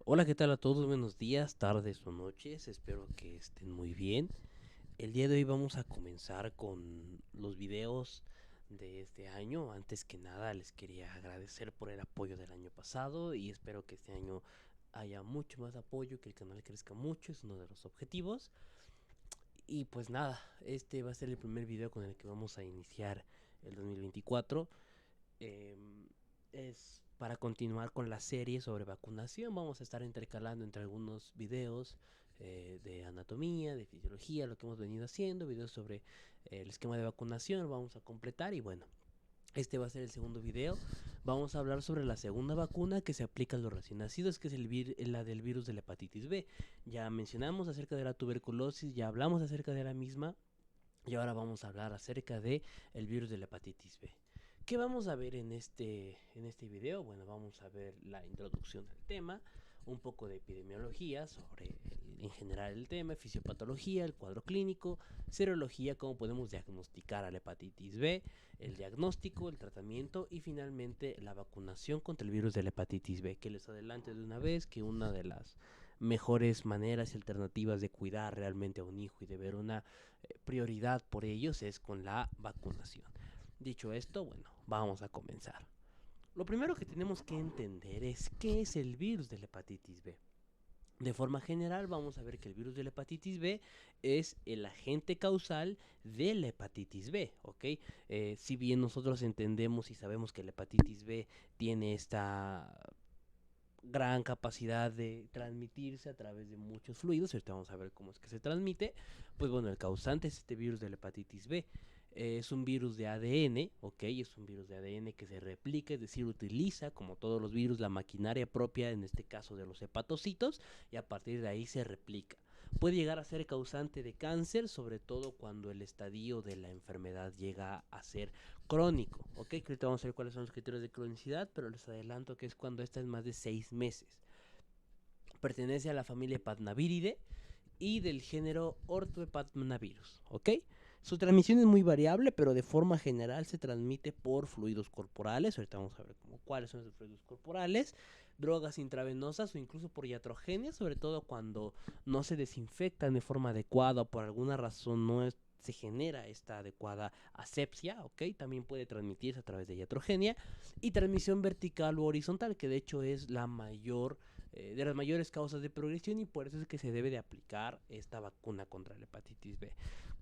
Hola, ¿qué tal a todos? Buenos días, tardes o noches. Espero que estén muy bien. El día de hoy vamos a comenzar con los videos de este año. Antes que nada, les quería agradecer por el apoyo del año pasado y espero que este año haya mucho más apoyo, que el canal crezca mucho, es uno de los objetivos. Y pues nada, este va a ser el primer video con el que vamos a iniciar el 2024. Es para continuar con la serie sobre vacunación. Vamos a estar intercalando entre algunos videos de anatomía, de fisiología, lo que hemos venido haciendo, videos sobre el esquema de vacunación, vamos a completar y bueno. Este va a ser el segundo video. Vamos a hablar sobre la segunda vacuna que se aplica a los recién nacidos, que es la del virus de la hepatitis B. Ya mencionamos acerca de la tuberculosis, ya hablamos acerca de la misma, y ahora vamos a hablar acerca de el virus de la hepatitis B. ¿Qué vamos a ver en este video? Bueno, vamos a ver la introducción al tema, un poco de epidemiología sobre en general el tema, fisiopatología, el cuadro clínico, serología, cómo podemos diagnosticar a la hepatitis B, el diagnóstico, el tratamiento y finalmente la vacunación contra el virus de la hepatitis B, que les adelanto de una vez que una de las mejores maneras y alternativas de cuidar realmente a un hijo y de ver una prioridad por ellos es con la vacunación. Dicho esto, bueno, vamos a comenzar. Lo primero que tenemos que entender es qué es el virus de la hepatitis B. De forma general, vamos a ver que el virus de la hepatitis B es el agente causal de la hepatitis B, ¿ok? Si bien nosotros entendemos y sabemos que la hepatitis B tiene esta gran capacidad de transmitirse a través de muchos fluidos, ahorita vamos a ver cómo es que se transmite, pues bueno, el causante es este virus de la hepatitis B. Es un virus de ADN, ok, es un virus de ADN que se replica, es decir, utiliza, como todos los virus, la maquinaria propia, en este caso de los hepatocitos, y a partir de ahí se replica. Puede llegar a ser causante de cáncer, sobre todo cuando el estadio de la enfermedad llega a ser crónico, ok, que ahorita vamos a ver cuáles son los criterios de cronicidad, pero les adelanto que es cuando esta es más de 6 meses. Pertenece a la familia Hepatnaviridae y del género Orthohepatnavirus, ¿ok? Su transmisión es muy variable, pero de forma general se transmite por fluidos corporales. Ahorita vamos a ver cuáles son esos fluidos corporales, drogas intravenosas o incluso por iatrogenia, sobre todo cuando no se desinfectan de forma adecuada o por alguna razón no se genera esta adecuada asepsia, ¿ok? También puede transmitirse a través de iatrogenia y transmisión vertical u horizontal, que de hecho es la mayor de las mayores causas de progresión y por eso es que se debe de aplicar esta vacuna contra la hepatitis B.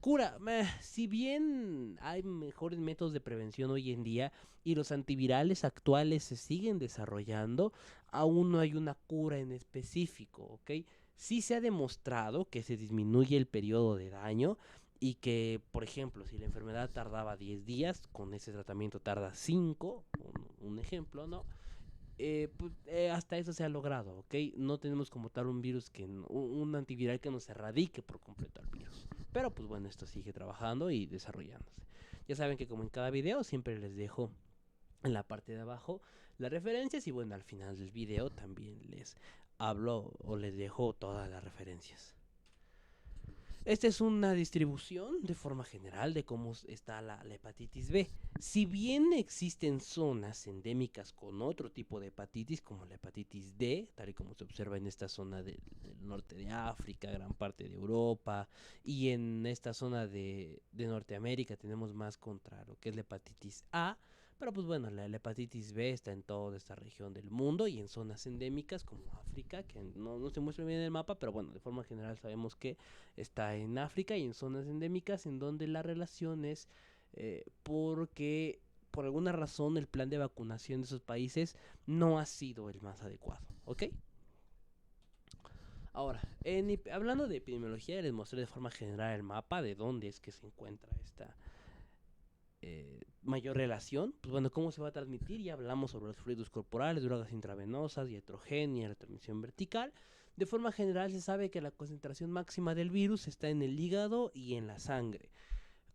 Cura, si bien hay mejores métodos de prevención hoy en día y los antivirales actuales se siguen desarrollando, aún no hay una cura en específico, ¿ok? Sí se ha demostrado que se disminuye el periodo de daño y que, por ejemplo, si la enfermedad tardaba 10 días, con ese tratamiento tarda 5, un ejemplo, ¿no? Hasta eso se ha logrado, ¿ok? No tenemos como tal un virus un antiviral que nos erradique por completo al virus. Pero pues bueno, esto sigue trabajando y desarrollándose. Ya saben que como en cada video siempre les dejo en la parte de abajo las referencias y bueno, al final del video también les hablo o les dejo todas las referencias. Esta es una distribución de forma general de cómo está la hepatitis B. Si bien existen zonas endémicas con otro tipo de hepatitis, como la hepatitis D, tal y como se observa en esta zona del norte de África, gran parte de Europa, y en esta zona de Norteamérica tenemos más contra lo que es la hepatitis A, pero pues bueno, la hepatitis B está en toda esta región del mundo y en zonas endémicas como África, que no se muestra bien en el mapa, pero bueno, de forma general sabemos que está en África y en zonas endémicas en donde la relación es porque por alguna razón el plan de vacunación de esos países no ha sido el más adecuado, ¿ok? Ahora, hablando de epidemiología, les mostré de forma general el mapa de dónde es que se encuentra esta mayor relación. Pues bueno, ¿cómo se va a transmitir? Ya hablamos sobre los fluidos corporales, drogas intravenosas, iatrogenia, la transmisión vertical. De forma general se sabe que la concentración máxima del virus está en el hígado y en la sangre.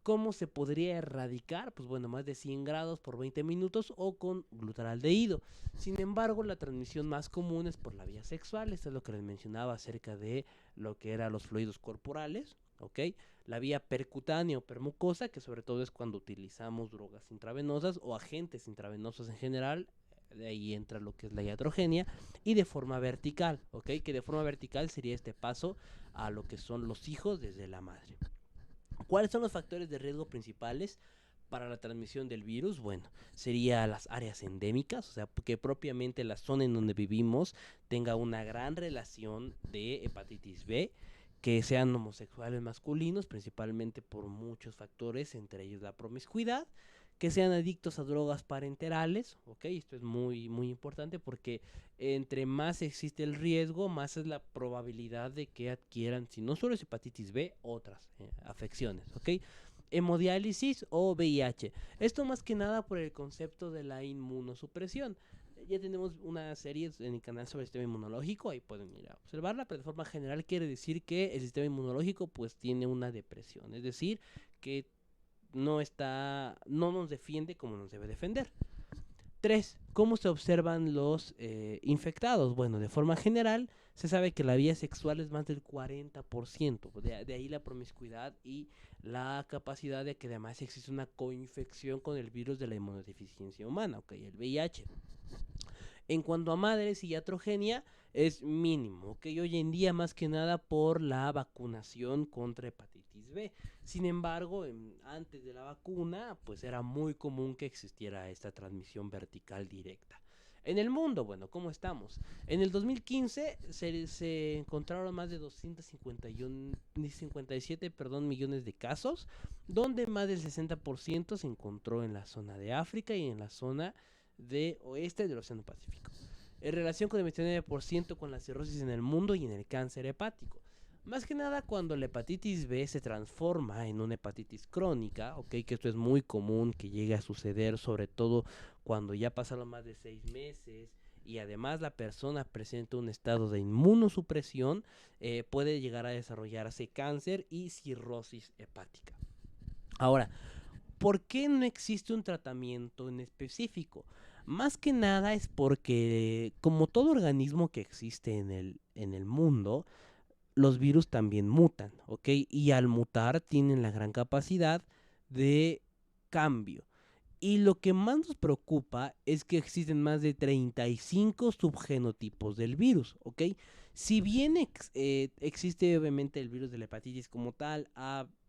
¿Cómo se podría erradicar? Pues bueno, más de 100 grados por 20 minutos o con glutaraldehído. Sin embargo, la transmisión más común es por la vía sexual. Esto es lo que les mencionaba acerca de lo que eran los fluidos corporales. ¿Ok? La vía percutánea o permucosa, que sobre todo es cuando utilizamos drogas intravenosas o agentes intravenosos en general, de ahí entra lo que es la iatrogenia, y de forma vertical, ¿ok? Que de forma vertical sería este paso a lo que son los hijos desde la madre. ¿Cuáles son los factores de riesgo principales para la transmisión del virus? Bueno, sería las áreas endémicas, o sea, que propiamente la zona en donde vivimos tenga una gran relación de hepatitis B, que sean homosexuales masculinos, principalmente por muchos factores, entre ellos la promiscuidad, que sean adictos a drogas parenterales, ok, esto es muy importante porque entre más existe el riesgo, más es la probabilidad de que adquieran, si no solo es hepatitis B, otras afecciones, ok. Hemodiálisis o VIH. Esto más que nada por el concepto de la inmunosupresión. Ya tenemos una serie en el canal sobre el sistema inmunológico, ahí pueden ir a observarla, pero de forma general quiere decir que el sistema inmunológico pues tiene una depresión, es decir, que no nos defiende como nos debe defender. 3. ¿Cómo se observan los infectados? Bueno, de forma general, se sabe que la vía sexual es más del 40%. De ahí la promiscuidad y la capacidad de que además existe una coinfección con el virus de la inmunodeficiencia humana, ok, el VIH. En cuanto a madres y iatrogenia, es mínimo, ¿ok? Hoy en día más que nada por la vacunación contra hepatitis B. Sin embargo, antes de la vacuna, pues era muy común que existiera esta transmisión vertical directa. En el mundo, bueno, ¿cómo estamos? En el 2015 se encontraron más de 257 millones de casos, donde más del 60% se encontró en la zona de África y en la zona de oeste del Océano Pacífico. En relación con el 29% con la cirrosis en el mundo y en el cáncer hepático. Más que nada cuando la hepatitis B se transforma en una hepatitis crónica, ok, que esto es muy común que llegue a suceder, sobre todo cuando ya pasaron más de 6 meses y además la persona presenta un estado de inmunosupresión, puede llegar a desarrollarse cáncer y cirrosis hepática. Ahora, ¿por qué no existe un tratamiento en específico? Más que nada es porque, como todo organismo que existe en el mundo, los virus también mutan, ¿ok? Y al mutar tienen la gran capacidad de cambio. Y lo que más nos preocupa es que existen más de 35 subgenotipos del virus, ¿ok? Si bien existe obviamente el virus de la hepatitis como tal,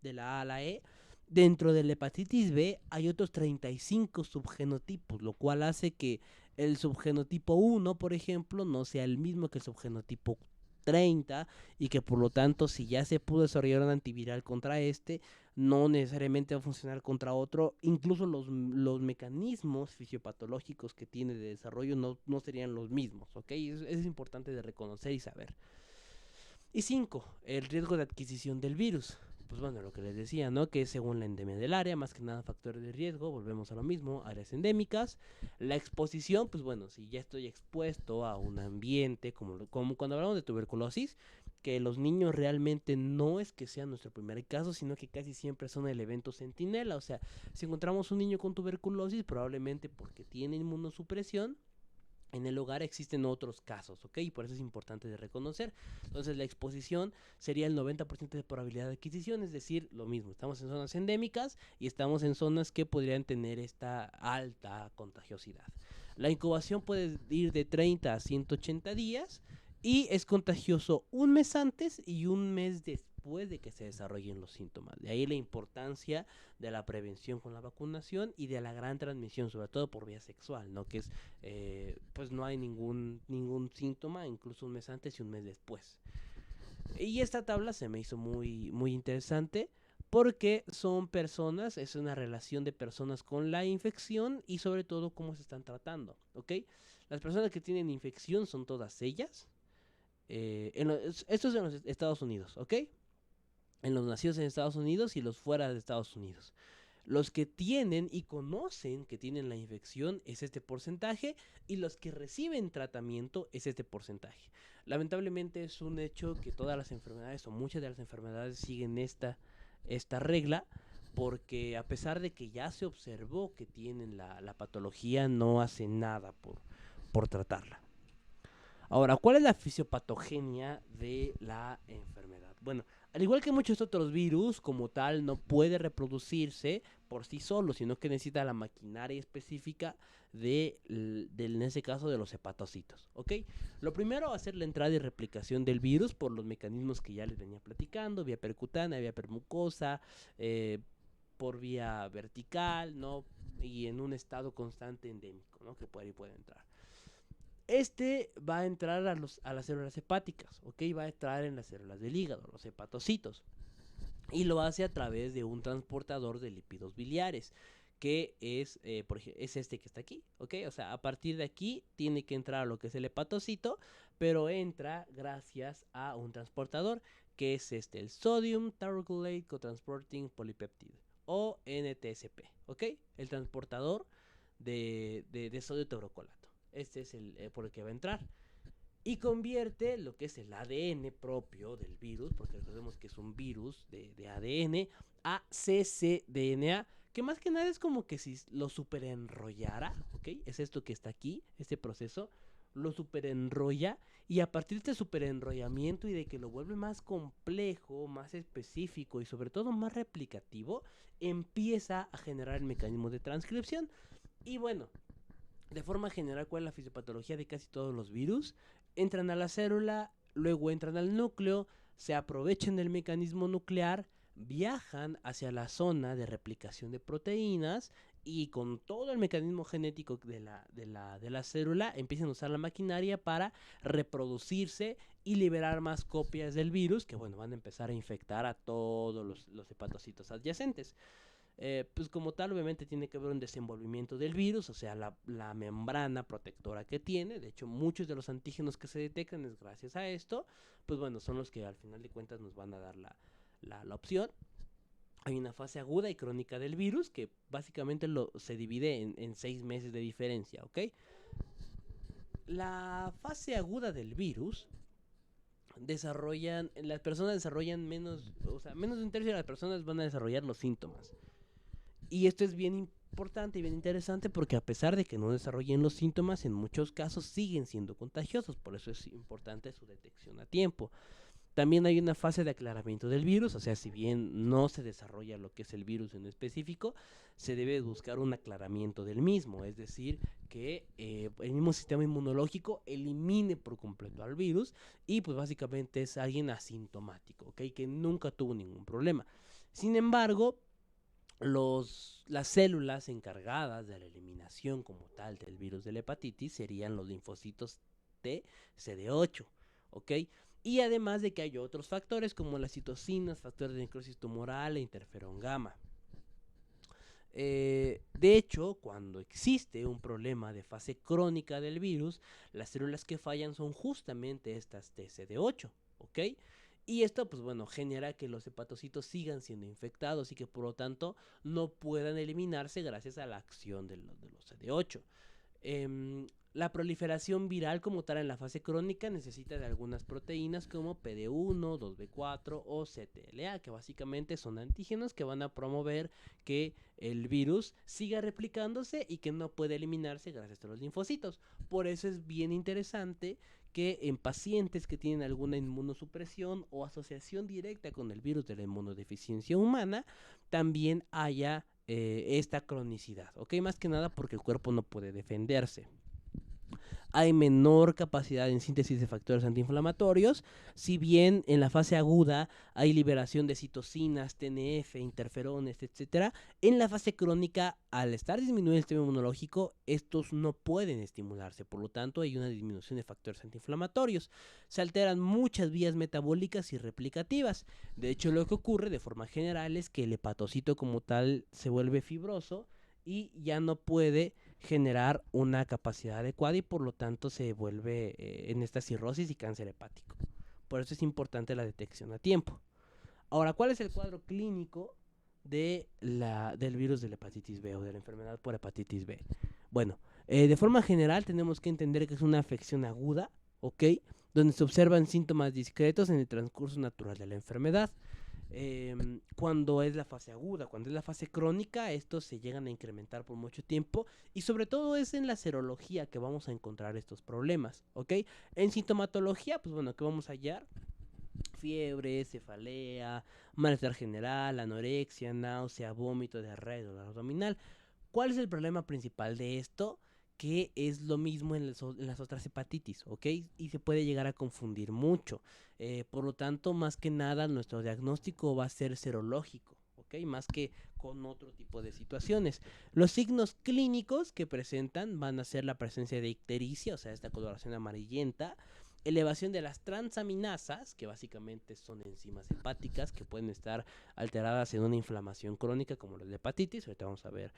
de la A a la E, dentro de la hepatitis B hay otros 35 subgenotipos, lo cual hace que el subgenotipo 1, por ejemplo, no sea el mismo que el subgenotipo 30 y que por lo tanto si ya se pudo desarrollar un antiviral contra este, no necesariamente va a funcionar contra otro, incluso los mecanismos fisiopatológicos que tiene de desarrollo no serían los mismos, ¿ok? Es importante de reconocer y saber. Y 5, el riesgo de adquisición del virus. Pues bueno, lo que les decía, ¿no? Que según la endemia del área, más que nada factores de riesgo, volvemos a lo mismo, áreas endémicas. La exposición, pues bueno, si ya estoy expuesto a un ambiente, como cuando hablamos de tuberculosis, que los niños realmente no es que sea nuestro primer caso, sino que casi siempre son el evento centinela. O sea, si encontramos un niño con tuberculosis, probablemente porque tiene inmunosupresión, en el hogar existen otros casos, ¿ok? Y por eso es importante de reconocer. Entonces la exposición sería el 90% de probabilidad de adquisición, es decir, lo mismo, estamos en zonas endémicas y estamos en zonas que podrían tener esta alta contagiosidad. La incubación puede ir de 30 a 180 días y es contagioso un mes antes y un mes después de que se desarrollen los síntomas. De ahí la importancia de la prevención con la vacunación y de la gran transmisión, sobre todo por vía sexual, ¿no? Que es, pues no hay ningún síntoma, incluso un mes antes y un mes después. Y esta tabla se me hizo muy interesante porque son personas, es una relación de personas con la infección y sobre todo cómo se están tratando, ¿ok? Las personas que tienen infección son todas ellas. Esto es en los Estados Unidos, ¿ok? En los nacidos en Estados Unidos y los fuera de Estados Unidos. Los que tienen y conocen que tienen la infección es este porcentaje y los que reciben tratamiento es este porcentaje. Lamentablemente es un hecho que todas las enfermedades o muchas de las enfermedades siguen esta regla porque a pesar de que ya se observó que tienen la patología no hacen nada por tratarla. Ahora, ¿cuál es la fisiopatogenia de la enfermedad? Bueno, al igual que muchos otros virus, como tal, no puede reproducirse por sí solo, sino que necesita la maquinaria específica en ese caso, de los hepatocitos, ¿ok? Lo primero va a ser la entrada y replicación del virus por los mecanismos que ya les venía platicando, vía percutánea, vía permucosa, eh, por vía vertical, ¿no? Y en un estado constante endémico, ¿no? Que puede entrar. Este va a entrar a las células hepáticas, ¿ok? Va a entrar en las células del hígado, los hepatocitos. Y lo hace a través de un transportador de lípidos biliares, que es, por ejemplo, es este que está aquí, ¿ok? O sea, a partir de aquí tiene que entrar a lo que es el hepatocito, pero entra gracias a un transportador, que es este, el Sodium Taurocholate Cotransporting Polypeptide, o NTSP, ¿ok? El transportador de sodio taurocolato. Este es el por el que va a entrar. Y convierte lo que es el ADN propio del virus, porque recordemos que es un virus de ADN, a ccDNA, que más que nada es como que si lo superenrollara, ¿ok? Es esto que está aquí, este proceso, lo superenrolla, y a partir de este superenrollamiento y de que lo vuelve más complejo, más específico y sobre todo más replicativo, empieza a generar el mecanismo de transcripción. Y bueno, de forma general, ¿cuál es la fisiopatología de casi todos los virus? Entran a la célula, luego entran al núcleo, se aprovechan del mecanismo nuclear, viajan hacia la zona de replicación de proteínas y con todo el mecanismo genético de la célula empiezan a usar la maquinaria para reproducirse y liberar más copias del virus que, bueno, van a empezar a infectar a todos los hepatocitos adyacentes. Pues como tal, obviamente tiene que haber un desenvolvimiento del virus, o sea, la membrana protectora que tiene. De hecho, muchos de los antígenos que se detectan es gracias a esto. Pues bueno, son los que al final de cuentas nos van a dar la opción. Hay una fase aguda y crónica del virus que básicamente se divide en 6 meses de diferencia, ¿ok? La fase aguda del virus las personas desarrollan menos, o sea, menos de un tercio de las personas van a desarrollar los síntomas. Y esto es bien importante y bien interesante porque a pesar de que no desarrollen los síntomas, en muchos casos siguen siendo contagiosos, por eso es importante su detección a tiempo. También hay una fase de aclaramiento del virus, o sea, si bien no se desarrolla lo que es el virus en específico, se debe buscar un aclaramiento del mismo, es decir, que el mismo sistema inmunológico elimine por completo al virus y pues básicamente es alguien asintomático, ¿ok? Que nunca tuvo ningún problema. Sin embargo, las células encargadas de la eliminación como tal del virus de la hepatitis serían los linfocitos T CD8, ¿ok? Y además de que hay otros factores como las citocinas, factores de necrosis tumoral e interferón gamma. De hecho, cuando existe un problema de fase crónica del virus, las células que fallan son justamente estas TCD8, ¿ok? Y esto, pues bueno, genera que los hepatocitos sigan siendo infectados y que por lo tanto no puedan eliminarse gracias a la acción de los CD8. La proliferación viral como tal en la fase crónica necesita de algunas proteínas como PD1, 2B4 o CTLA, que básicamente son antígenos que van a promover que el virus siga replicándose y que no puede eliminarse gracias a los linfocitos. Por eso es bien interesante que en pacientes que tienen alguna inmunosupresión o asociación directa con el virus de la inmunodeficiencia humana, también haya esta cronicidad, ¿ok? Más que nada porque el cuerpo no puede defenderse. Hay menor capacidad en síntesis de factores antiinflamatorios, si bien en la fase aguda hay liberación de citocinas, TNF, interferones, etc. En la fase crónica, al estar disminuido el sistema inmunológico, estos no pueden estimularse, por lo tanto hay una disminución de factores antiinflamatorios. Se alteran muchas vías metabólicas y replicativas. De hecho, lo que ocurre de forma general es que el hepatocito como tal se vuelve fibroso y ya no puede generar una capacidad adecuada y por lo tanto se vuelve en esta cirrosis y cáncer hepático. Por eso es importante la detección a tiempo. Ahora, ¿cuál es el cuadro clínico del virus de la hepatitis B o de la enfermedad por hepatitis B? Bueno, de forma general tenemos que entender que es una afección aguda, ¿ok? Donde se observan síntomas discretos en el transcurso natural de la enfermedad. cuando es la fase aguda. Cuando es la fase crónica, estos se llegan a incrementar por mucho tiempo y sobre todo es en la serología que vamos a encontrar estos problemas, ¿ok? En sintomatología, pues bueno, ¿qué vamos a hallar? Fiebre, cefalea, malestar general, anorexia, náusea, vómito, diarrea y dolor abdominal. ¿Cuál es el problema principal de esto? Que es lo mismo en las otras hepatitis, ¿ok? Y se puede llegar a confundir mucho. Por lo tanto, más que nada, nuestro diagnóstico va a ser serológico, ¿ok? Más que con otro tipo de situaciones. Los signos clínicos que presentan van a ser la presencia de ictericia, o sea, esta coloración amarillenta, elevación de las transaminasas, que básicamente son enzimas hepáticas que pueden estar alteradas en una inflamación crónica como la de hepatitis, ahorita vamos a ver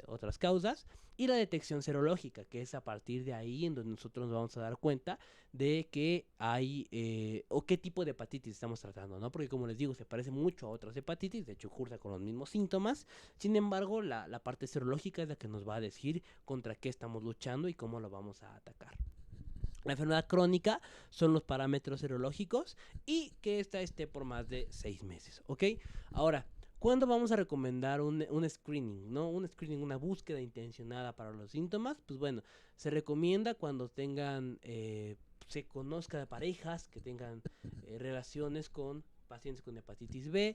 otras causas, y la detección serológica, que es a partir de ahí en donde nosotros nos vamos a dar cuenta de que hay o qué tipo de hepatitis estamos tratando, ¿no? Porque como les digo, se parece mucho a otras hepatitis, de hecho cursa con los mismos síntomas, sin embargo la parte serológica es la que nos va a decir contra qué estamos luchando y cómo lo vamos a atacar. La enfermedad crónica son los parámetros serológicos y que esta esté por más de 6 meses, ¿ok? Ahora, ¿cuándo vamos a recomendar un screening, ¿no? Un screening, una búsqueda intencionada para los síntomas. Pues bueno, se recomienda cuando tengan, se conozca de parejas que tengan relaciones con pacientes con hepatitis B,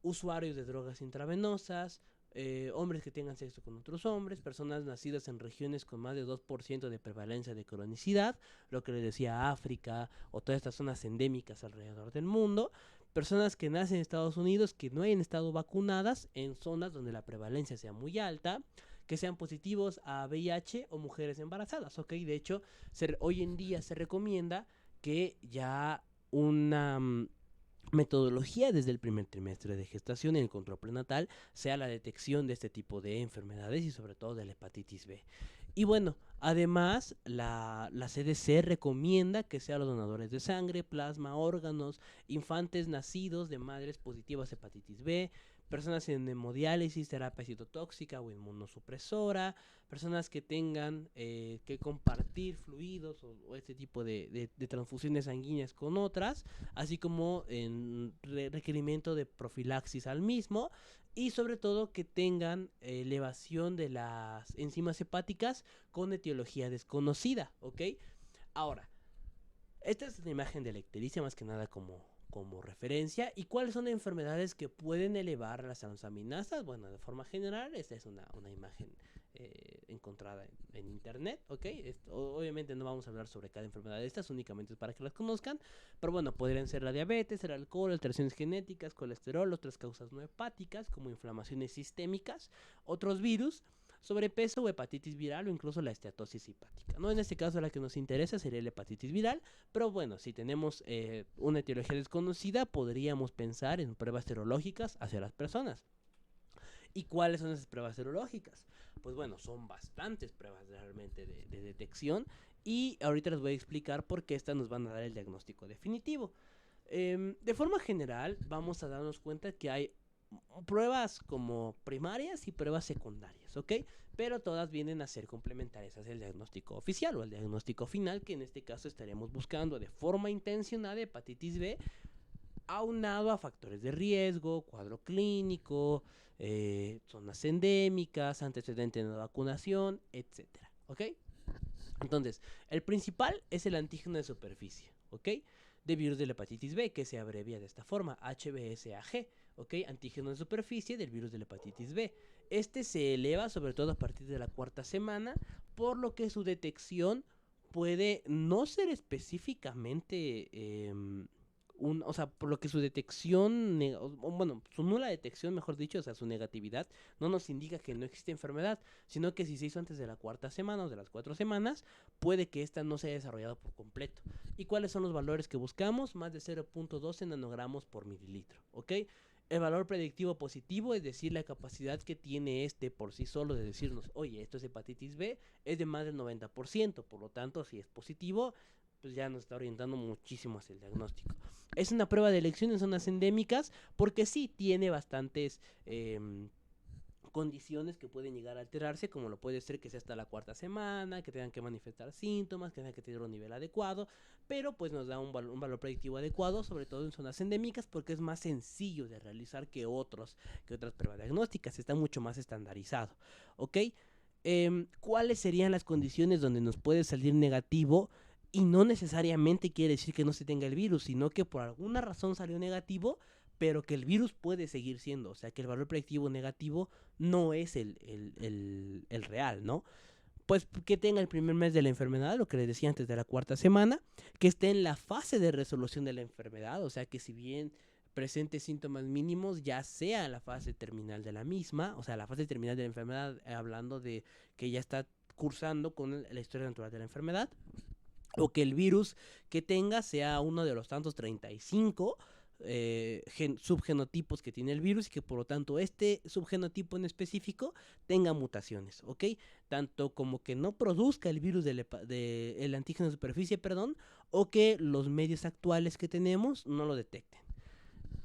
usuarios de drogas intravenosas, hombres que tengan sexo con otros hombres, personas nacidas en regiones con más de 2% de prevalencia de cronicidad, lo que les decía África o todas estas zonas endémicas alrededor del mundo, personas que nacen en Estados Unidos que no hayan estado vacunadas en zonas donde la prevalencia sea muy alta, que sean positivos a VIH o mujeres embarazadas, ¿ok? De hecho, hoy en día se recomienda que ya una metodología desde el primer trimestre de gestación en el control prenatal sea la detección de este tipo de enfermedades y sobre todo de la hepatitis B. Y bueno, además la CDC recomienda que sean los donadores de sangre, plasma, órganos, infantes nacidos de madres positivas a hepatitis B, personas en hemodiálisis, terapia citotóxica o inmunosupresora, personas que tengan que compartir fluidos o este tipo de transfusiones sanguíneas con otras, así como en requerimiento de profilaxis al mismo y sobre todo que tengan elevación de las enzimas hepáticas con etiología desconocida, ¿ok? Ahora, esta es una imagen de la ictericia más que nada como referencia. ¿Y cuáles son las enfermedades que pueden elevar las transaminasas? Bueno, de forma general, esta es una imagen encontrada en internet, ¿ok? Obviamente no vamos a hablar sobre cada enfermedad de estas, únicamente es para que las conozcan, pero bueno, podrían ser la diabetes, el alcohol, alteraciones genéticas, colesterol, otras causas no hepáticas como inflamaciones sistémicas, otros virus, sobrepeso o hepatitis viral o incluso la esteatosis hepática, ¿no? En este caso la que nos interesa sería la hepatitis viral, pero bueno, si tenemos una etiología desconocida, podríamos pensar en pruebas serológicas hacia las personas. ¿Y cuáles son esas pruebas serológicas? Pues bueno, son bastantes pruebas realmente de detección y ahorita les voy a explicar por qué estas nos van a dar el diagnóstico definitivo. De forma general, vamos a darnos cuenta que hay pruebas como primarias y pruebas secundarias, ¿ok? Pero todas vienen a ser complementarias hacia el diagnóstico oficial o el diagnóstico final, que en este caso estaremos buscando de forma intencionada hepatitis B, aunado a factores de riesgo, cuadro clínico, zonas endémicas, antecedentes de vacunación, etcétera, ¿ok? Entonces, el principal es el antígeno de superficie, ¿ok? De virus de la hepatitis B, que se abrevia de esta forma, HBsAg, ¿ok? Antígeno de superficie del virus de la hepatitis B. Este se eleva sobre todo a partir de la cuarta semana, por lo que su detección puede no ser específicamente o sea, por lo que su detección, bueno, su nula detección, mejor dicho, o sea, su negatividad, no nos indica que no existe enfermedad, sino que si se hizo antes de la cuarta semana o de las 4 semanas, puede que esta no se haya desarrollado por completo. ¿Y cuáles son los valores que buscamos? Más de 0.12 nanogramos por mililitro, ¿ok? El valor predictivo positivo, es decir, la capacidad que tiene este por sí solo de decirnos, oye, esto es hepatitis B, es de más del 90%, por lo tanto, si es positivo, pues ya nos está orientando muchísimo hacia el diagnóstico. Es una prueba de elección en zonas endémicas porque sí tiene bastantes condiciones que pueden llegar a alterarse, como lo puede ser que sea hasta la cuarta semana, que tengan que manifestar síntomas, que tengan que tener un nivel adecuado, pero pues nos da un valor predictivo adecuado, sobre todo en zonas endémicas, porque es más sencillo de realizar que otras pruebas diagnósticas, está mucho más estandarizado, ¿ok? ¿Cuáles serían las condiciones donde nos puede salir negativo? Y no necesariamente quiere decir que no se tenga el virus, sino que por alguna razón salió negativo, pero que el virus puede seguir siendo. O sea, que el valor predictivo negativo no es el real, ¿no? Pues que tenga el primer mes de la enfermedad, lo que les decía antes de la cuarta semana, que esté en la fase de resolución de la enfermedad, o sea, que si bien presente síntomas mínimos, ya sea en la fase terminal de la misma, o sea, la fase terminal de la enfermedad, hablando de que ya está cursando con la historia natural de la enfermedad, o que el virus que tenga sea uno de los tantos 35 subgenotipos que tiene el virus y que por lo tanto este subgenotipo en específico tenga mutaciones, ¿ok? Tanto como que no produzca el virus el antígeno de superficie, perdón, o que los medios actuales que tenemos no lo detecten.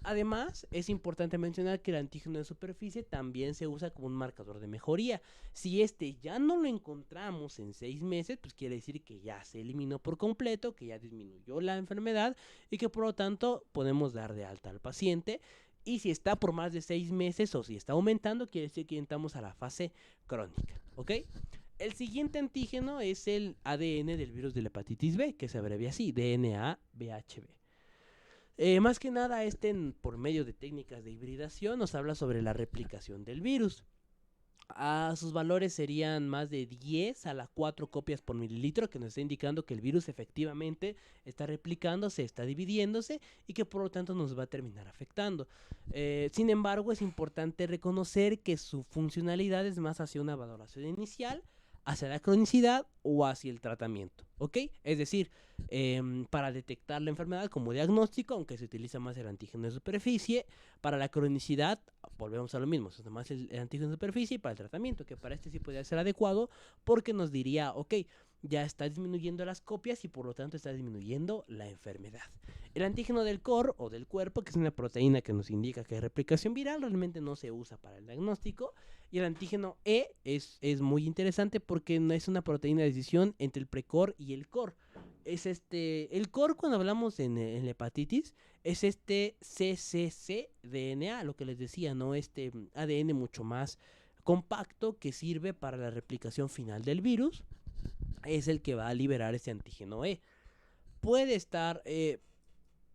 Además, es importante mencionar que el antígeno de superficie también se usa como un marcador de mejoría. Si este ya no lo encontramos en 6 meses, pues quiere decir que ya se eliminó por completo, que ya disminuyó la enfermedad y que por lo tanto podemos dar de alta al paciente. Y si está por más de 6 meses o si está aumentando, quiere decir que entramos a la fase crónica, ¿ok? El siguiente antígeno es el ADN del virus de la hepatitis B, que se abrevia así, DNA-BHB. Más que nada, por medio de técnicas de hibridación, nos habla sobre la replicación del virus. Sus valores serían más de 10 a las 4 copias por mililitro, que nos está indicando que el virus efectivamente está replicándose, está dividiéndose y que por lo tanto nos va a terminar afectando. Sin embargo, es importante reconocer que su funcionalidad es más hacia una valoración inicial, hacia la cronicidad o hacia el tratamiento, ¿ok? Es decir, para detectar la enfermedad como diagnóstico, aunque se utiliza más el antígeno de superficie, para la cronicidad, volvemos a lo mismo, se usa más el antígeno de superficie, y para el tratamiento, que para este sí podría ser adecuado, porque nos diría, ok, ya está disminuyendo las copias y por lo tanto está disminuyendo la enfermedad. El antígeno del core o del cuerpo, que es una proteína que nos indica que hay replicación viral, realmente no se usa para el diagnóstico. Y el antígeno E es muy interesante porque no es una proteína de decisión entre el precore y el core. Es el core, cuando hablamos en la hepatitis, es cccDNA, lo que les decía, ¿no? ADN mucho más compacto que sirve para la replicación final del virus, es el que va a liberar ese antígeno E. Puede estar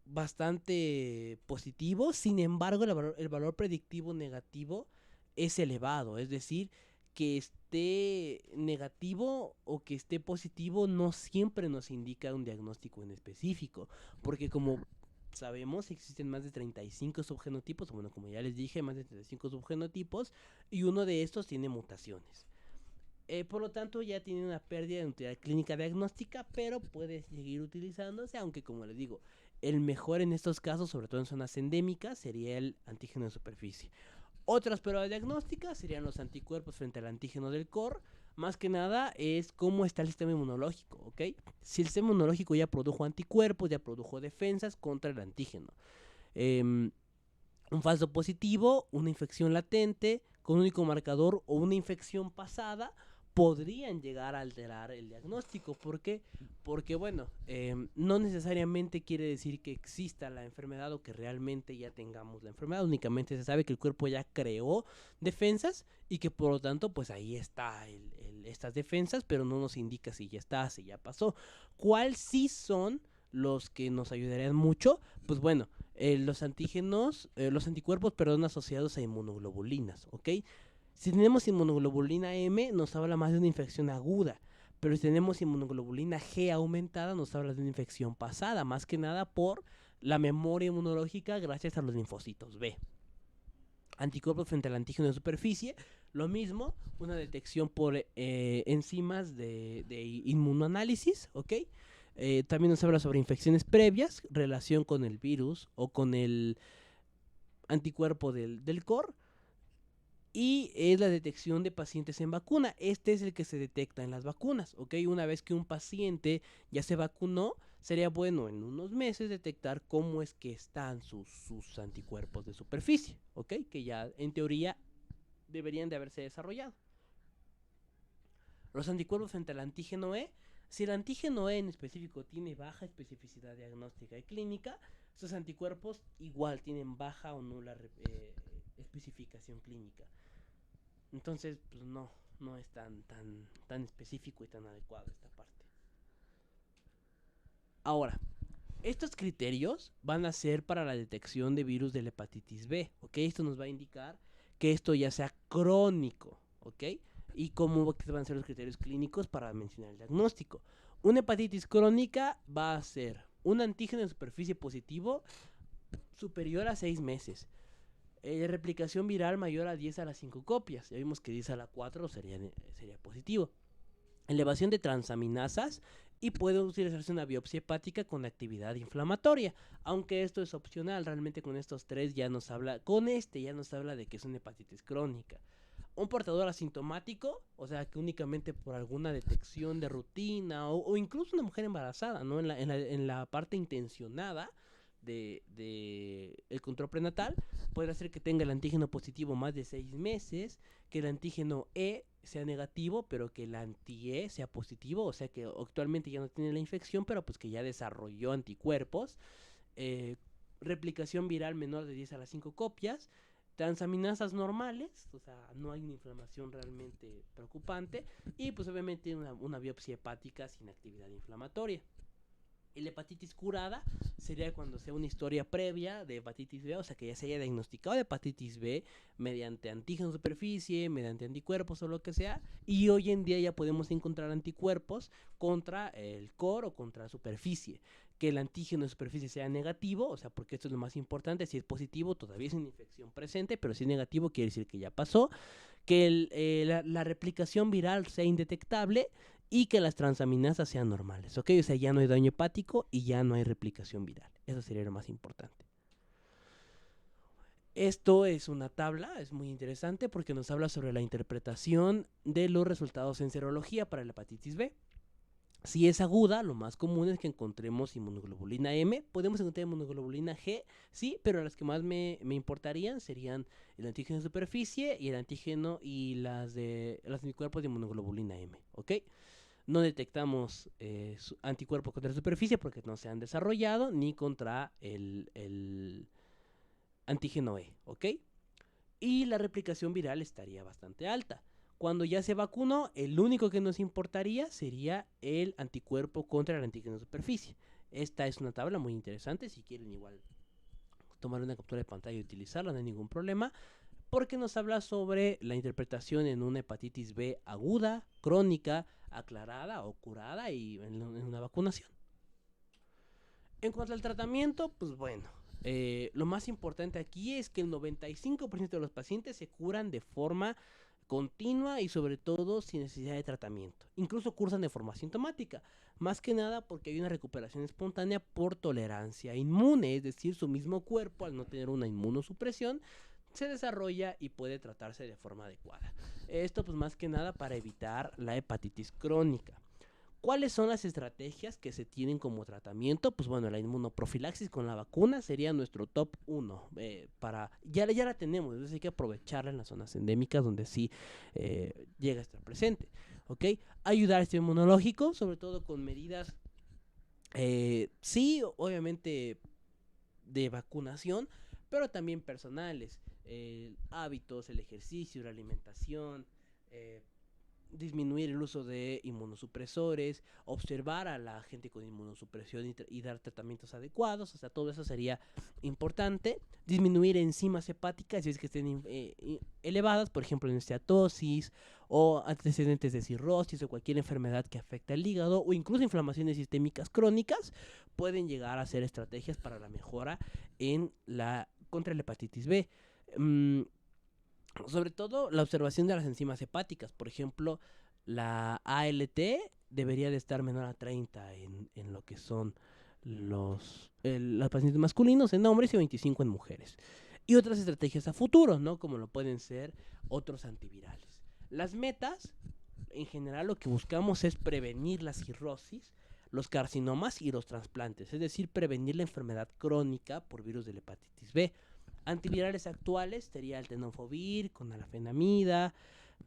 bastante positivo, sin embargo el valor predictivo negativo es elevado, es decir, que esté negativo o que esté positivo no siempre nos indica un diagnóstico en específico, porque como sabemos existen más de 35 subgenotipos, bueno, como ya les dije, más de 35 subgenotipos, y uno de estos tiene mutaciones. Por lo tanto, ya tiene una pérdida de utilidad clínica diagnóstica, pero puede seguir utilizándose, aunque como les digo, el mejor en estos casos, sobre todo en zonas endémicas, sería el antígeno de superficie. Otras pruebas diagnósticas serían los anticuerpos frente al antígeno del core. Más que nada es cómo está el sistema inmunológico, ¿ok? Si el sistema inmunológico ya produjo anticuerpos, ya produjo defensas contra el antígeno. Un falso positivo, una infección latente con un único marcador o una infección pasada podrían llegar a alterar el diagnóstico. ¿Por qué? Porque, bueno, no necesariamente quiere decir que exista la enfermedad o que realmente ya tengamos la enfermedad. Únicamente se sabe que el cuerpo ya creó defensas y que por lo tanto, pues ahí está estas defensas, pero no nos indica si ya está, si ya pasó. ¿Cuál sí son los que nos ayudarían mucho? Pues bueno, los anticuerpos, perdón, asociados a inmunoglobulinas, ¿ok? Si tenemos inmunoglobulina M, nos habla más de una infección aguda. Pero si tenemos inmunoglobulina G aumentada, nos habla de una infección pasada. Más que nada por la memoria inmunológica gracias a los linfocitos B. Anticuerpos frente al antígeno de superficie. Lo mismo, una detección por enzimas de inmunoanálisis, ¿ok? También nos habla sobre infecciones previas, relación con el virus o con el anticuerpo del core. Y es la detección de pacientes en vacuna. Este es el que se detecta en las vacunas, ¿ok? Una vez que un paciente ya se vacunó, sería bueno en unos meses detectar cómo es que están sus anticuerpos de superficie, ¿ok? Que ya en teoría deberían de haberse desarrollado. Los anticuerpos frente al antígeno E. Si el antígeno E en específico tiene baja especificidad diagnóstica y clínica, estos anticuerpos igual tienen baja o nula especificación clínica. Entonces, pues no es tan específico y tan adecuado esta parte. Ahora, estos criterios van a ser para la detección de virus de la hepatitis B, ¿ok? Esto nos va a indicar que esto ya sea crónico, ¿ok? Y cómo van a ser los criterios clínicos para mencionar el diagnóstico. Una hepatitis crónica va a ser un antígeno de superficie positivo superior a 6 meses. Replicación viral mayor a 10 a las 5 copias. Ya vimos que 10 a la 4 sería positivo. Elevación de transaminasas y puede utilizarse una biopsia hepática con actividad inflamatoria. Aunque esto es opcional, realmente con estos tres ya nos habla, ya nos habla de que es una hepatitis crónica. Un portador asintomático, o sea que únicamente por alguna detección de rutina o incluso una mujer embarazada, ¿no? En la parte intencionada de el control prenatal, puede hacer que tenga el antígeno positivo más de 6 meses, que el antígeno E sea negativo, pero que el anti-E sea positivo, o sea que actualmente ya no tiene la infección, pero pues que ya desarrolló anticuerpos, replicación viral menor de 10 a las 5 copias, transaminasas normales, o sea, no hay una inflamación realmente preocupante, y pues obviamente una biopsia hepática sin actividad inflamatoria. La hepatitis curada sería cuando sea una historia previa de hepatitis B, o sea que ya se haya diagnosticado de hepatitis B mediante antígeno de superficie, mediante anticuerpos o lo que sea, y hoy en día ya podemos encontrar anticuerpos contra el core o contra la superficie. Que el antígeno de superficie sea negativo, o sea, porque esto es lo más importante. Si es positivo, todavía es una infección presente, pero si es negativo, quiere decir que ya pasó. Que la replicación viral sea indetectable y que las transaminasas sean normales, ¿ok? O sea, ya no hay daño hepático y ya no hay replicación viral. Eso sería lo más importante. Esto es una tabla, es muy interesante porque nos habla sobre la interpretación de los resultados en serología para la hepatitis B. Si es aguda, lo más común es que encontremos inmunoglobulina M. Podemos encontrar inmunoglobulina G, sí, pero las que más me importarían serían el antígeno de superficie y el antígeno y los anticuerpos de inmunoglobulina M, ¿ok? No detectamos anticuerpos contra la superficie porque no se han desarrollado, ni contra el antígeno E, ¿ok? Y la replicación viral estaría bastante alta. Cuando ya se vacunó, el único que nos importaría sería el anticuerpo contra el antígeno de superficie. Esta es una tabla muy interesante, si quieren igual tomar una captura de pantalla y utilizarla, no hay ningún problema, porque nos habla sobre la interpretación en una hepatitis B aguda, crónica, aclarada o curada y en una vacunación. En cuanto al tratamiento, pues bueno, lo más importante aquí es que el 95% de los pacientes se curan de forma continua y sobre todo sin necesidad de tratamiento. Incluso cursan de forma asintomática, más que nada porque hay una recuperación espontánea por tolerancia inmune, es decir, su mismo cuerpo al no tener una inmunosupresión se desarrolla y puede tratarse de forma adecuada. Esto pues más que nada para evitar la hepatitis crónica. ¿Cuáles son las estrategias que se tienen como tratamiento? Pues bueno, la inmunoprofilaxis con la vacuna sería nuestro top 1. Ya la tenemos, entonces hay que aprovecharla en las zonas endémicas donde sí llega a estar presente. ¿Ok? Ayudar al sistema inmunológico, sobre todo con medidas, sí, obviamente de vacunación, pero también personales. Hábitos, el ejercicio, la alimentación, disminuir el uso de inmunosupresores, observar a la gente con inmunosupresión y dar tratamientos adecuados, o sea, todo eso sería importante. Disminuir enzimas hepáticas si es que estén elevadas, por ejemplo, en esteatosis o antecedentes de cirrosis o cualquier enfermedad que afecta el hígado o incluso inflamaciones sistémicas crónicas, pueden llegar a ser estrategias para la mejora contra la hepatitis B. Sobre todo la observación de las enzimas hepáticas. Por ejemplo, la ALT debería de estar menor a 30 en lo que son los pacientes masculinos en hombres y 25 en mujeres. Y otras estrategias a futuro, ¿no? Como lo pueden ser otros antivirales. Las metas, en general, lo que buscamos es prevenir la cirrosis, los carcinomas y los trasplantes. Es decir, prevenir la enfermedad crónica por virus de la hepatitis B. Antivirales actuales sería el tenofovir con alafenamida,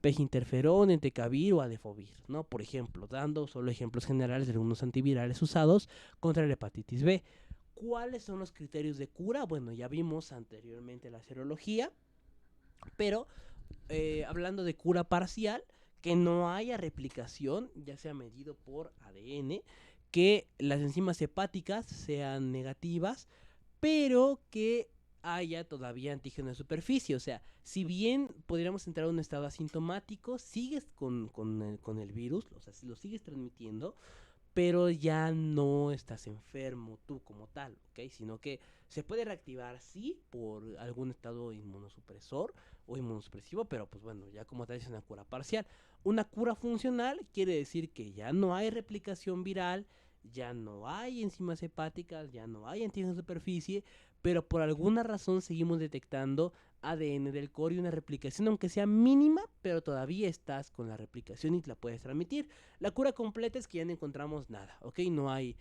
peginterferón, entecavir o adefovir, ¿no? Por ejemplo, dando solo ejemplos generales de algunos antivirales usados contra la hepatitis B. ¿Cuáles son los criterios de cura? Bueno, ya vimos anteriormente la serología, pero hablando de cura parcial, que no haya replicación, ya sea medido por ADN, que las enzimas hepáticas sean negativas, pero que haya todavía antígeno de superficie. O sea, si bien podríamos entrar a un estado asintomático, sigues con el virus, o sea, lo sigues transmitiendo, pero ya no estás enfermo tú como tal, ¿ok? Sino que se puede reactivar, sí, por algún estado inmunosupresor o inmunosupresivo, pero pues bueno, ya como tal es una cura parcial. Una cura funcional quiere decir que ya no hay replicación viral, ya no hay enzimas hepáticas, ya no hay antígenos de superficie, pero por alguna razón seguimos detectando ADN del core y una replicación, aunque sea mínima, pero todavía estás con la replicación y la puedes transmitir. La cura completa es que ya no encontramos nada, ¿ok? No hay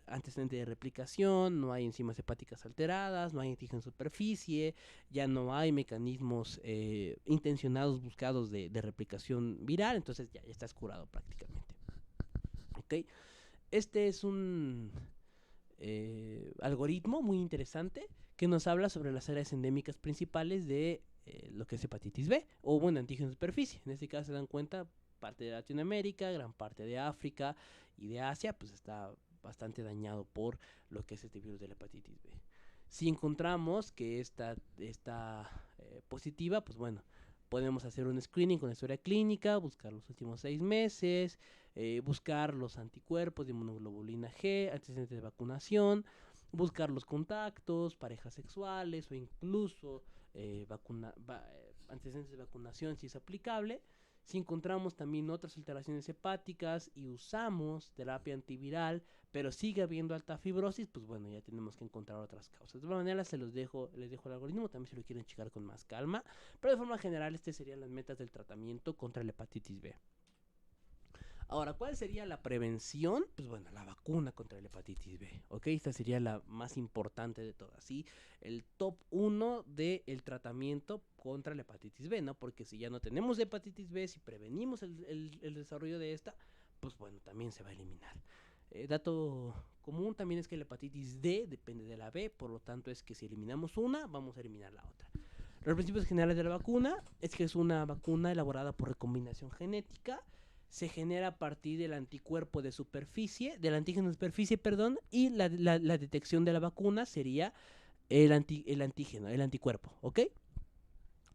antecedente de replicación, no hay enzimas hepáticas alteradas, no hay antígeno en superficie, ya no hay mecanismos intencionados buscados de replicación viral, entonces ya estás curado prácticamente, ¿ok? Este es un algoritmo muy interesante que nos habla sobre las áreas endémicas principales de lo que es hepatitis B, o bueno, antígeno de superficie. En este caso se dan cuenta, parte de Latinoamérica, gran parte de África y de Asia, pues está bastante dañado por lo que es este virus de la hepatitis B. Si encontramos que esta está positiva, pues bueno, podemos hacer un screening con la historia clínica, buscar los últimos 6 meses, buscar los anticuerpos de inmunoglobulina G, antecedentes de vacunación, buscar los contactos, parejas sexuales o incluso antecedentes de vacunación si es aplicable. Si encontramos también otras alteraciones hepáticas y usamos terapia antiviral, pero sigue habiendo alta fibrosis, pues bueno, ya tenemos que encontrar otras causas. De todas maneras, les dejo el algoritmo, también si lo quieren checar con más calma, pero de forma general, estas serían las metas del tratamiento contra la hepatitis B. Ahora, ¿cuál sería la prevención? Pues bueno, la vacuna contra la hepatitis B, ¿ok? Esta sería la más importante de todas, ¿sí? El top 1 del tratamiento contra la hepatitis B, ¿no? Porque si ya no tenemos hepatitis B, si prevenimos el desarrollo de esta, pues bueno, también se va a eliminar. Dato común también es que la hepatitis D depende de la B, por lo tanto es que si eliminamos una, vamos a eliminar la otra. Los principios generales de la vacuna es que es una vacuna elaborada por recombinación genética, se genera a partir del anticuerpo de superficie, del antígeno de superficie, perdón, y la detección de la vacuna sería el antígeno, el anticuerpo, ¿ok?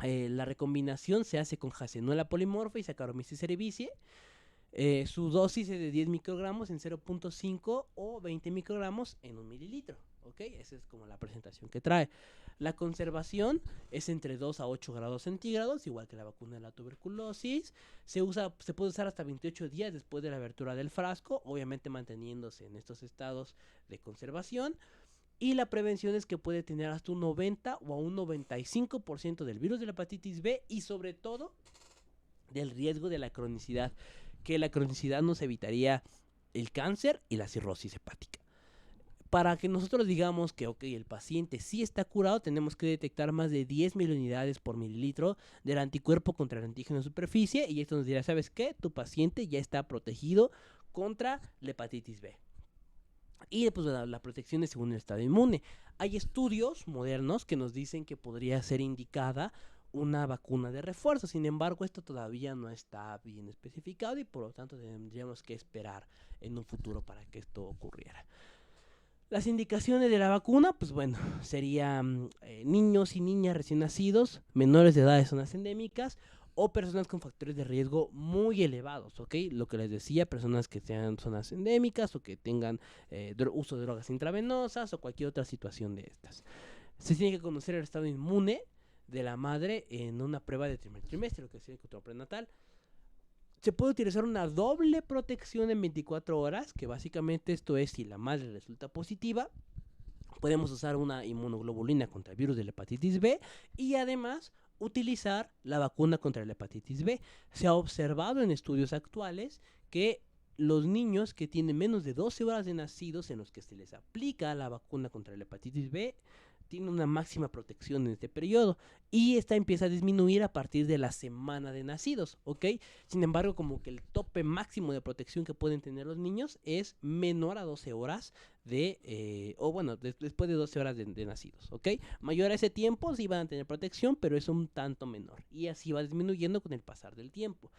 La recombinación se hace con Jacenola polimorfa y Saccharomyces cerevisiae. Su dosis es de 10 microgramos en 0.5 o 20 microgramos en 1 mililitro. ¿Ok? Esa es como la presentación que trae. La conservación es entre 2 a 8 grados centígrados, igual que la vacuna de la tuberculosis. Se puede usar hasta 28 días después de la abertura del frasco, obviamente manteniéndose en estos estados de conservación. Y la prevención es que puede tener hasta un 90 o a un 95% del virus de la hepatitis B y sobre todo del riesgo de la cronicidad, que la cronicidad nos evitaría el cáncer y la cirrosis hepática. Para que nosotros digamos que okay, el paciente sí está curado, tenemos que detectar más de 10 mil unidades por mililitro del anticuerpo contra el antígeno de superficie, y esto nos dirá, ¿sabes qué? Tu paciente ya está protegido contra la hepatitis B. Y pues la protección es según el estado inmune. Hay estudios modernos que nos dicen que podría ser indicada una vacuna de refuerzo. Sin embargo, esto todavía no está bien especificado y por lo tanto tendríamos que esperar en un futuro para que esto ocurriera. Las indicaciones de la vacuna, pues bueno, serían niños y niñas recién nacidos, menores de edades zonas endémicas o personas con factores de riesgo muy elevados, ¿ok? Lo que les decía, personas que sean zonas endémicas o que tengan uso de drogas intravenosas o cualquier otra situación de estas. Se tiene que conocer el estado inmune de la madre en una prueba de primer trimestre, lo que sería el control prenatal. Se puede utilizar una doble protección en 24 horas, que básicamente esto es si la madre resulta positiva. Podemos usar una inmunoglobulina contra el virus de la hepatitis B y además utilizar la vacuna contra la hepatitis B. Se ha observado en estudios actuales que los niños que tienen menos de 12 horas de nacidos en los que se les aplica la vacuna contra la hepatitis B tiene una máxima protección en este periodo y esta empieza a disminuir a partir de la semana de nacidos, ¿ok? Sin embargo, como que el tope máximo de protección que pueden tener los niños es menor a 12 horas después de 12 horas de nacidos, ¿ok? Mayor a ese tiempo sí van a tener protección, pero es un tanto menor y así va disminuyendo con el pasar del tiempo.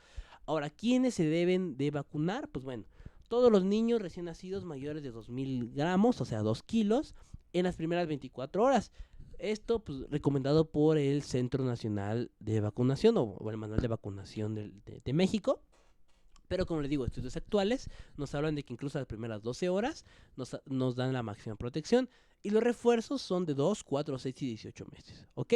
Ahora, ¿quiénes se deben de vacunar? Pues bueno, todos los niños recién nacidos mayores de 2000 gramos, o sea, 2 kilos, en las primeras 24 horas. Esto, pues, recomendado por el Centro Nacional de Vacunación o el Manual de Vacunación de México. Pero como les digo, estudios actuales nos hablan de que incluso las primeras 12 horas nos dan la máxima protección. Y los refuerzos son de 2, 4, 6 y 18 meses. ¿Ok?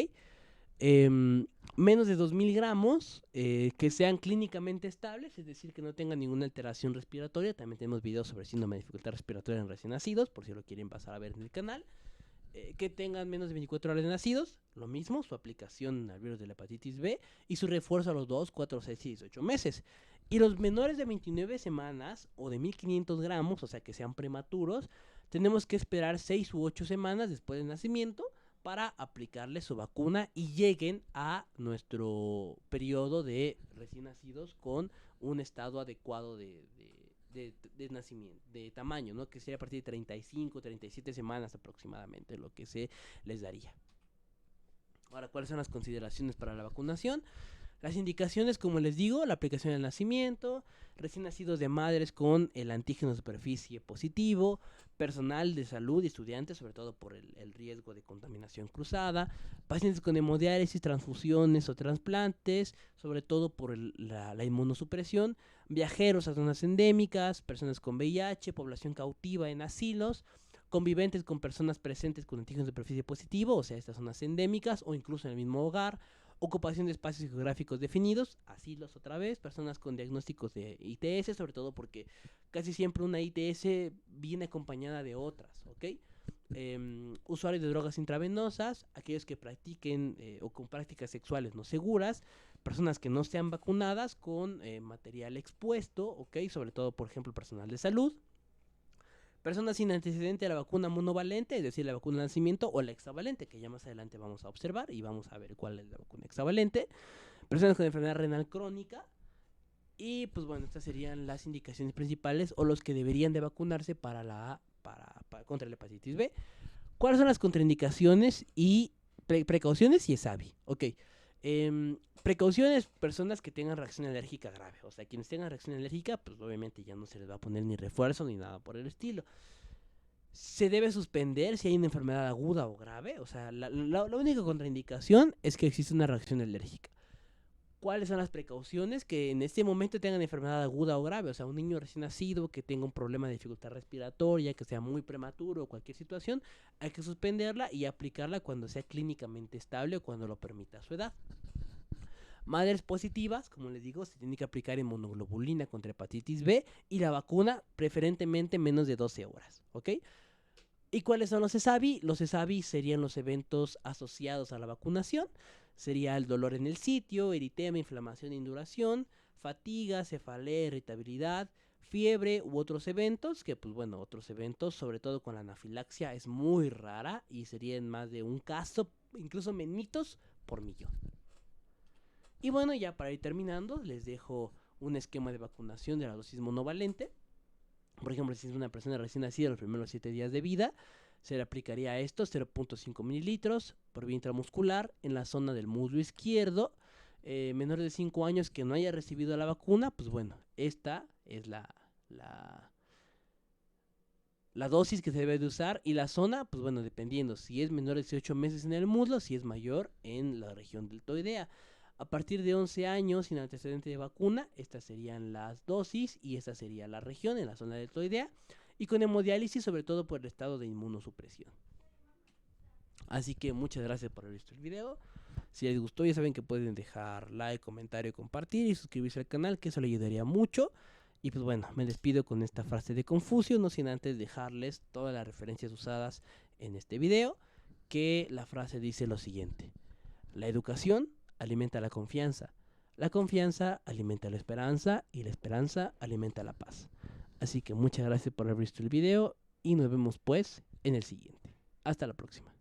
Menos de 2000 gramos que sean clínicamente estables, es decir, que no tengan ninguna alteración respiratoria. También tenemos videos sobre síndrome de dificultad respiratoria en recién nacidos, por si lo quieren pasar a ver en el canal. Que tengan menos de 24 horas de nacidos, lo mismo, su aplicación al virus de la hepatitis B y su refuerzo a los 2, 4, 6 y 18 meses. Y los menores de 29 semanas o de 1500 gramos, o sea que sean prematuros, tenemos que esperar 6 u 8 semanas después del nacimiento para aplicarle su vacuna y lleguen a nuestro periodo de recién nacidos con un estado adecuado de nacimiento, de tamaño, ¿no? Que sería a partir de 35, 37 semanas aproximadamente lo que se les daría. Ahora, ¿cuáles son las consideraciones para la vacunación? Las indicaciones, como les digo, la aplicación del nacimiento, recién nacidos de madres con el antígeno de superficie positivo, personal de salud y estudiantes, sobre todo por el riesgo de contaminación cruzada, pacientes con hemodiálisis, transfusiones o trasplantes, sobre todo por la inmunosupresión, viajeros a zonas endémicas, personas con VIH, población cautiva en asilos, conviventes con personas presentes con antígenos de superficie positivo, o sea, estas zonas endémicas o incluso en el mismo hogar, ocupación de espacios geográficos definidos, asilos otra vez, personas con diagnósticos de ITS, sobre todo porque casi siempre una ITS viene acompañada de otras, ¿ok? Usuarios de drogas intravenosas, aquellos que practiquen o con prácticas sexuales no seguras, personas que no sean vacunadas con material expuesto, ¿ok? Sobre todo, por ejemplo, personal de salud. Personas sin antecedente a la vacuna monovalente, es decir, la vacuna de nacimiento o la hexavalente, que ya más adelante vamos a observar y vamos a ver cuál es la vacuna hexavalente. Personas con enfermedad renal crónica. Y pues bueno, estas serían las indicaciones principales o los que deberían de vacunarse contra la hepatitis B. ¿Cuáles son las contraindicaciones y precauciones y ESAVI? Ok. Precauciones, personas que tengan reacción alérgica grave. O sea, quienes tengan reacción alérgica, pues obviamente ya no se les va a poner ni refuerzo ni nada por el estilo. Se debe suspender si hay una enfermedad aguda o grave. O sea, la única contraindicación es que existe una reacción alérgica. ¿Cuáles son las precauciones? Que en este momento tengan enfermedad aguda o grave. O sea, un niño recién nacido que tenga un problema de dificultad respiratoria, que sea muy prematuro o cualquier situación, hay que suspenderla y aplicarla cuando sea clínicamente estable o cuando lo permita su edad. Madres positivas, como les digo, se tiene que aplicar inmunoglobulina contra hepatitis B y la vacuna preferentemente menos de 12 horas, ¿ok? ¿Y cuáles son los ESAVI? Los ESAVI serían los eventos asociados a la vacunación. Sería el dolor en el sitio, eritema, inflamación e induración, fatiga, cefalea, irritabilidad, fiebre u otros eventos, que pues bueno, otros eventos, sobre todo con la anafilaxia, es muy rara y serían más de un caso, incluso menitos por millón. Y bueno, ya para ir terminando, les dejo un esquema de vacunación de la dosis monovalente. Por ejemplo, si es una persona recién nacida los primeros 7 días de vida, se le aplicaría a esto 0.5 mililitros por vía intramuscular en la zona del muslo izquierdo. Menor de 5 años que no haya recibido la vacuna, pues bueno, esta es la dosis que se debe de usar. Y la zona, pues bueno, dependiendo si es menor de 18 meses en el muslo, si es mayor en la región deltoidea. A partir de 11 años sin antecedente de vacuna, estas serían las dosis y esta sería la región en la zona deltoidea. Y con hemodiálisis, sobre todo por el estado de inmunosupresión. Así que muchas gracias por haber visto el video. Si les gustó, ya saben que pueden dejar like, comentario, compartir y suscribirse al canal, que eso le ayudaría mucho. Y pues bueno, me despido con esta frase de Confucio, no sin antes dejarles todas las referencias usadas en este video, que la frase dice lo siguiente: la educación alimenta la confianza alimenta la esperanza y la esperanza alimenta la paz. Así que muchas gracias por haber visto el video y nos vemos pues en el siguiente. Hasta la próxima.